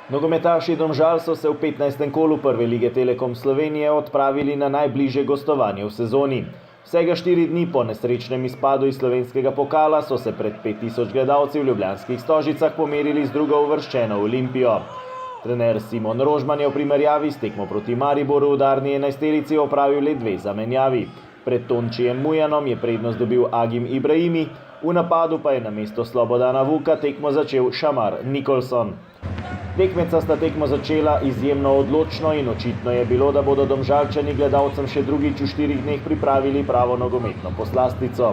Nogometaši Domžal so se v 15. kolu Prve lige Telekom Slovenije odpravili na najbližje gostovanje v sezoni. Vsega 4 dni po nesrečnem izpadu iz slovenskega pokala so se pred 5000 gledalci v ljubljanskih Stožicah pomerili z drugo uvrščeno Olimpijo. Trener Simon Rožman je v primerjavi s tekmo proti Mariboru v udarni enajsterici opravil le 2 zamenjavi. Pred Tončijem Mujanom je prednost dobil Agim Ibrahimi, v napadu pa je namesto Slobodana Vuka tekmo začel Šamar Nikolson. Tekmeca sta tekmo začela izjemno odločno in očitno je bilo, da bodo Domžalčani gledalcem še drugič v 4 dneh pripravili pravo nogometno poslastico.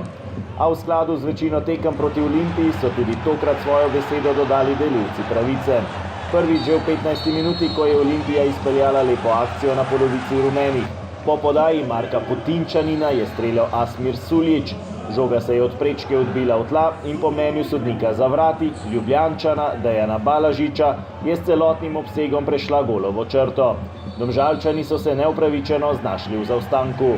A v skladu z večino tekem proti Olimpiji so tudi tokrat svojo besedo dodali delilci pravice. Prvič že v 15. minuti, ko je Olimpija izpeljala lepo akcijo na polovici rumenih. Po podaji Marka Putinčanina je streljal Asmir Suljić. Žoga se je od prečke odbila v tla in po mnenju sodnika za vrati Ljubljančana Dejana Balažiča je s celotnim obsegom prešla golovo črto. Domžalčani so se neupravičeno znašli v zaostanku.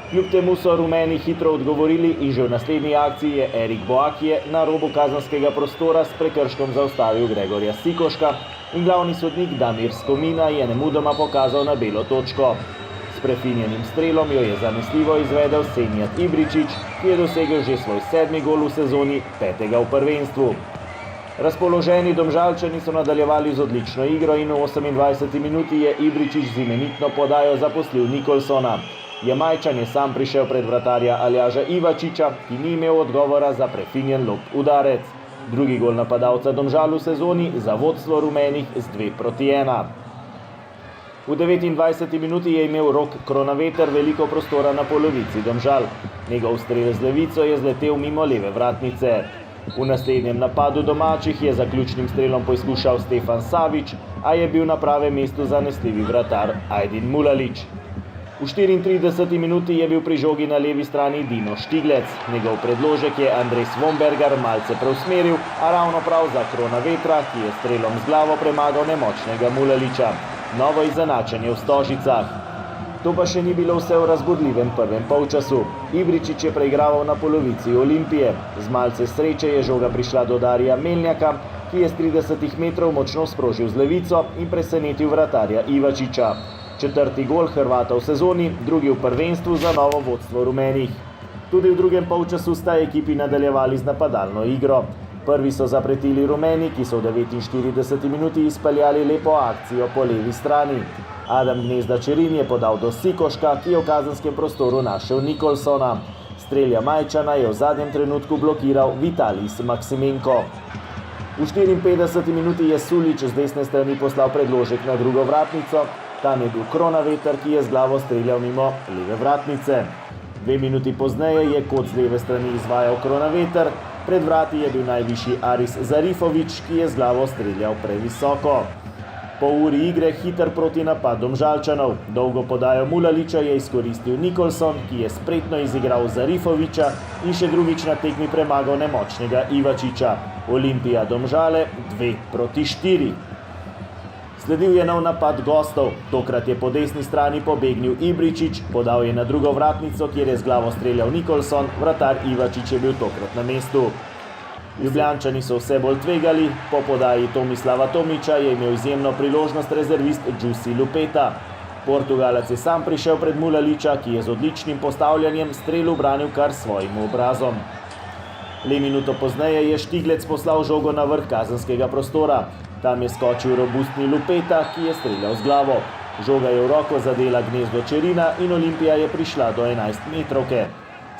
Kljub temu so rumeni hitro odgovorili in že v naslednji akciji je Erik Boakije na robu kazenskega prostora s prekrškom zaustavil Gregorja Sikoška in glavni sodnik Damir Skomina je nemudoma pokazal na belo točko. S prefinjenim strelom jo je zanesljivo izvedel Senijad Ibričić, ki je dosegel že svoj 7. gol v sezoni, 5. v prvenstvu. Razpoloženi Domžalčani so nadaljevali z odlično igro in v 28. minuti je Ibričić z imenitno podajo zaposlil Nikolsona. Jamajčan je sam prišel pred vratarja Aljaža Ivačiča, ki ni imel odgovora za prefinjen lob udarec. Drugi gol napadalca Domžal v sezoni za vodstvo rumenih z 2-1. V 29. minuti je imel Rok Kronaveter veliko prostora na polovici Domžal. Njegov strel z levico je zletel mimo leve vratnice. V naslednjem napadu domačih je za ključnim strelom poizkušal Stefan Savić, a je bil na pravem mestu zanesljivi vratar Ajdin Mulalić. V 34. minuti je bil pri žogi na levi strani Dino Štiglec. Njegov predložek je Andrej Svombergar malce preusmeril, a ravno prav za Kronavetra, ki je strelom z glavo premagal nemočnega Mulalića. Novo izenačenje v Stožicah. To pa še ni bilo vse v razburljivem prvem polčasu. Ibričić je preigraval na polovici Olimpije. Z malce sreče je žoga prišla do Darija Melnjaka, ki je z 30 metrov močno sprožil z levico in presenetil vratarja Ivačiča. 4. gol Hrvata v sezoni, drugi v prvenstvu za novo vodstvo rumenih. Tudi v drugem polčasu sta ekipi nadaljevali z napadalno igro. Prvi so zapretili rumeni, ki so v 49. minuti izpeljali lepo akcijo po levi strani. Adam Gnezda Čerin je podal do Sikoška, ki je v kazenskem prostoru našel Nikolsona. Strel Jamajčana je v zadnjem trenutku blokiral Vitalijs Maksimenko. V 54. minuti je Suljić z desne strani poslal predložek na drugo vratnico. Tam je bil Kronaveter, ki je z glavo streljal mimo leve vratnice. 2 minuti pozneje je kot z leve strani izvajal Kronaveter. Pred vrati je bil najvišji Aris Zarifović, ki je z glavo streljal previsoko. Po uri igre hiter proti napad Domžalčanov. Dolgo podajo Mulalića je izkoristil Nikolson, ki je spretno izigral Zarifovića in še drugič na tekmi premagal nemočnega Ivačiča. Olimpija Domžale 2-4. Sledil je nov napad gostov. Tokrat je po desni strani pobegnil Ibričić, podal je na drugo vratnico, kjer je z glavo streljal Nikolson, vratar Ivačić je bil tokrat na mestu. Ljubljančani so vse bolj tvegali, po podaji Tomislava Tomića je imel izjemno priložnost rezervist Džusi Lupeta. Portugalec je sam prišel pred Mulalića, ki je z odličnim postavljanjem strelu branil kar svojim obrazom. Le minuto pozneje je Štiglec poslal žogo na vrh kazenskega prostora. Tam je skočil robustni Lupeta, ki je streljal z glavo. Žoga je v roko zadela Gnezdo Čerina in Olimpija je prišla do 11 metrovke.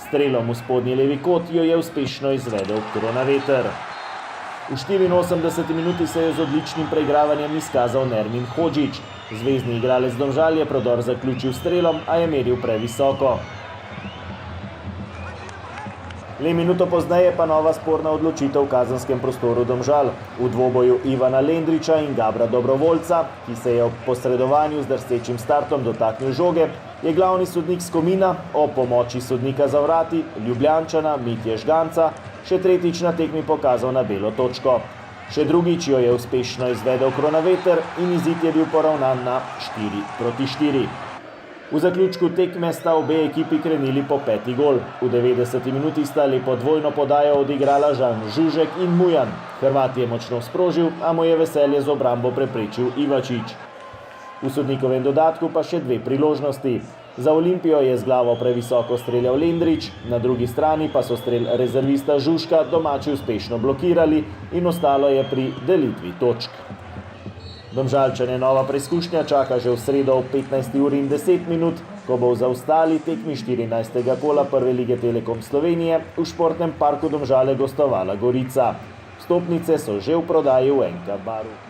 Strelom v spodnji levi kot jo je uspešno izvedel Kronaveter. V 84. minuti se je z odličnim preigravanjem izkazal Nermin Hodžić. Zvezni igralec Domžal je prodor zaključil strelom, a je meril previsoko. Le minuto pozneje pa nova sporna odločitev v kazenskem prostoru Domžal. V dvoboju Ivana Lendriča in Gabra Dobrovoljca, ki se je ob posredovanju z drsečim startom dotaknil žoge, je glavni sodnik Skomina o pomoči sodnika za vrati Ljubljančana Mitje Žganca še tretjič na tekmi pokazal na belo točko. Še drugič jo je uspešno izvedel Kronaveter in izid je bil poravnan na 4-4. V zaključku tekme sta obe ekipi krenili po 5. gol. V 90 minuti sta lepo dvojno podajo odigrala Žan Žužek in Mujan. Hrvat je močno sprožil, a mu je veselje z obrambo preprečil Ivačič. V sodnikovem dodatku pa še 2 priložnosti. Za Olimpijo je z glavo previsoko streljal Lendrič, na drugi strani pa so strel rezervista Žužka domači uspešno blokirali in ostalo je pri delitvi točk. Domžalčane nova preizkušnja čaka že v sredo ob 15:10, ko bo v zaostali tekmi 14. kola Prve lige Telekom Slovenije v športnem parku Domžale gostovala Gorica. Vstopnice so že v prodaji v NK Baru.